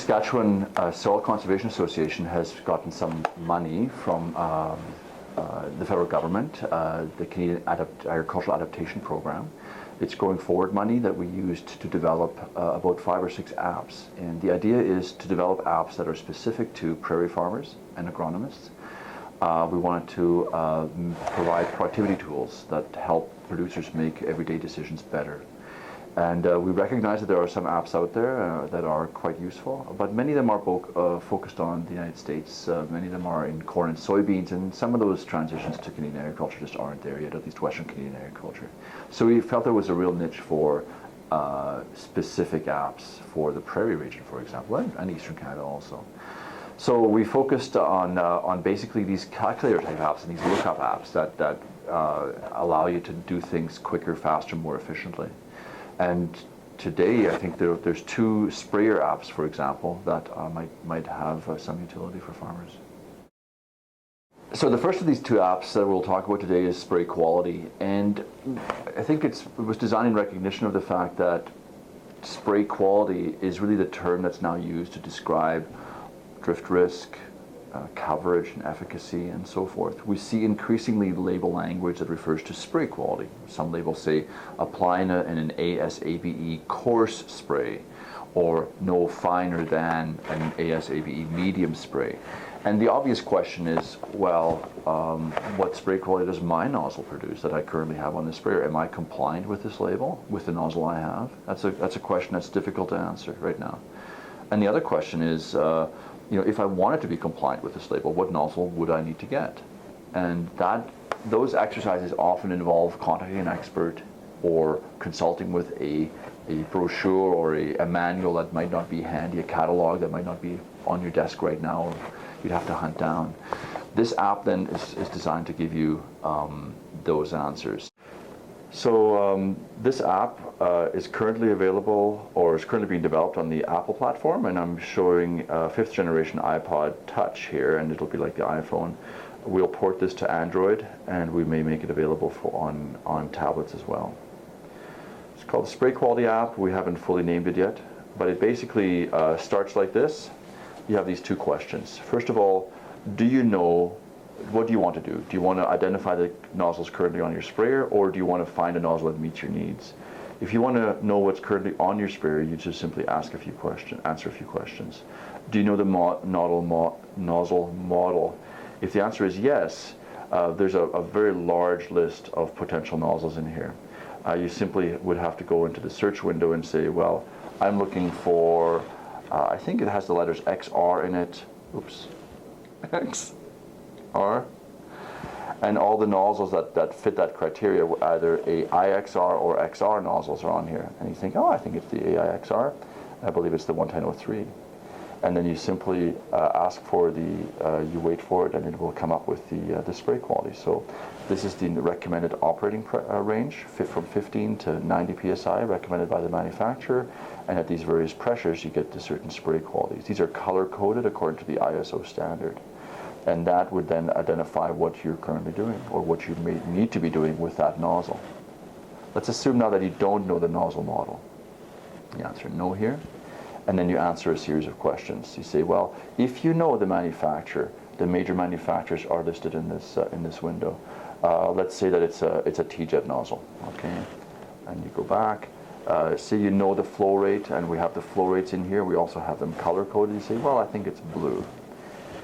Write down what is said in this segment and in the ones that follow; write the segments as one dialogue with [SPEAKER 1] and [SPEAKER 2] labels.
[SPEAKER 1] Saskatchewan Soil Conservation Association has gotten some money from the federal government, the Canadian Agricultural Adaptation Program. It's going forward money that we used to develop about 5 or 6 apps. And the idea is to develop apps that are specific to prairie farmers and agronomists. We wanted to provide productivity tools that help producers make everyday decisions better. And we recognize that there are some apps out there that are quite useful, but many of them are focused on the United States. Many of them are in corn and soybeans, and some of those transitions to Canadian agriculture just aren't there yet, at least Western Canadian agriculture. So we felt there was a real niche for specific apps for the prairie region, for example, and Eastern Canada also. So we focused on basically these calculator type apps and these lookup apps that allow you to do things quicker, faster, more efficiently. And today, I think there's 2 sprayer apps, for example, that might have some utility for farmers. So the first of these 2 apps that we'll talk about today is Spray Quality, and I think it was designed in recognition of the fact that spray quality is really the term that's now used to describe drift risk, coverage and efficacy and so forth. We see increasingly label language that refers to spray quality. Some labels say apply in an ASABE coarse spray, or no finer than an ASABE medium spray. And the obvious question is, well, what spray quality does my nozzle produce that I currently have on the sprayer? Am I compliant with this label, with the nozzle I have? That's a question that's difficult to answer right now. And the other question is, if I wanted to be compliant with this label, what nozzle would I need to get? And those exercises often involve contacting an expert or consulting with a brochure or a manual that might not be handy, a catalog that might not be on your desk right now, or you'd have to hunt down. This app then is designed to give you those answers. So this app is currently available, or is currently being developed on the Apple platform, and I'm showing 5th generation iPod Touch here, and it'll be like the iPhone. We'll port this to Android, and we may make it available on tablets as well. It's called the Spray Quality app. We haven't fully named it yet, but it basically starts like this. You have these 2 questions. First of all, what do you want to do? Do you want to identify the nozzles currently on your sprayer, or do you want to find a nozzle that meets your needs? If you want to know what's currently on your sprayer, you just simply answer a few questions. Do you know the nozzle model? If the answer is yes, there's a very large list of potential nozzles in here. You simply would have to go into the search window and say, well, I'm looking for, I think it has the letters XR in it. Oops. XR. And all the nozzles that fit that criteria, either a IXR or XR nozzles are on here. And you think, I think it's the AIXR. I believe it's the 11003. And then you simply ask for you wait for it, and it will come up with the spray quality. So this is the recommended operating range, from 15 to 90 psi, recommended by the manufacturer. And at these various pressures, you get the certain spray qualities. These are color-coded according to the ISO standard. And that would then identify what you're currently doing, or what you may need to be doing with that nozzle. Let's assume now that you don't know the nozzle model. You answer no here, and then you answer a series of questions. You say, well, if you know the manufacturer, the major manufacturers are listed in this window. Let's say that it's a T-jet nozzle, okay? And you go back. Say you know the flow rate, and we have the flow rates in here. We also have them color-coded. You say, well, I think it's blue.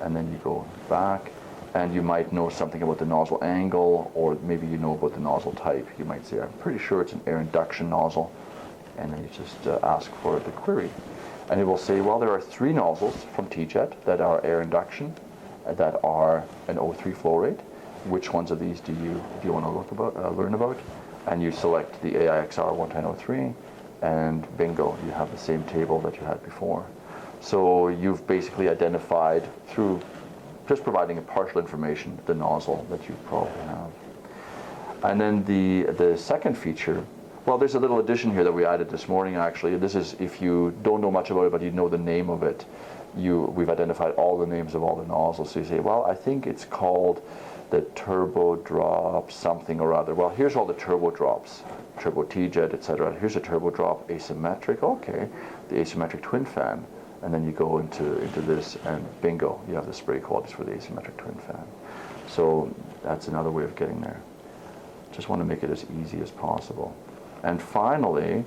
[SPEAKER 1] And then you go back, and you might know something about the nozzle angle, or maybe you know about the nozzle type. You might say, I'm pretty sure it's an air induction nozzle, and then you just ask for the query. And it will say, well, there are 3 nozzles from T-Jet that are air induction, that are an O3 flow rate. Which ones of these do you want to learn about? And you select the AIXR 11003, and bingo, you have the same table that you had before. So you've basically identified, through just providing a partial information, the nozzle that you probably have. And then the second feature, well, there's a little addition here that we added this morning, actually. This is, if you don't know much about it, but you know the name of it, we've identified all the names of all the nozzles. So you say, well, I think it's called the turbo drop something or other. Well, here's all the turbo drops, turbo T-jet, etc. Here's a turbo drop asymmetric. Okay, the asymmetric twin fan. And then you go into this, and bingo, you have the spray qualities for the asymmetric twin fan. So that's another way of getting there. Just want to make it as easy as possible. And finally,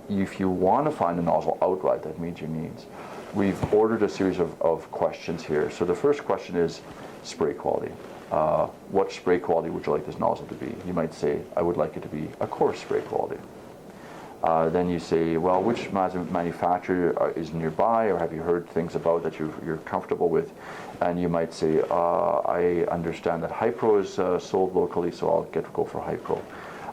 [SPEAKER 1] if you want to find a nozzle outright that meets your needs, we've ordered a series of questions here. So the first question is spray quality. What spray quality would you like this nozzle to be? You might say, I would like it to be a coarse spray quality. Then you say, well, which manufacturer is nearby, or have you heard things about that you're comfortable with? And you might say, I understand that Hypro is sold locally, so I'll go for Hypro.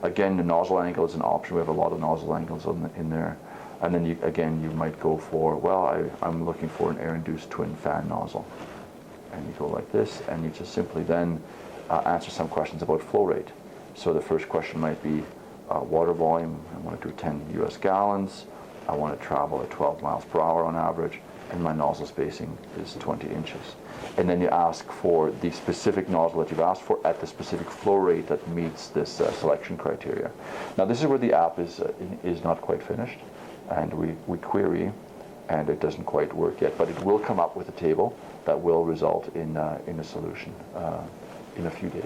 [SPEAKER 1] Again, the nozzle angle is an option. We have a lot of nozzle angles in there. And then you might go for, well, I'm looking for an air-induced twin fan nozzle. And you go like this, and you just simply then answer some questions about flow rate. So the first question might be water volume. I want to do 10 US gallons. I want to travel at 12 miles per hour on average, and my nozzle spacing is 20 inches. And then you ask for the specific nozzle that you've asked for at the specific flow rate that meets this selection criteria. Now this is where the app is not quite finished, and we query, and it doesn't quite work yet, but it will come up with a table that will result in a solution in a few days.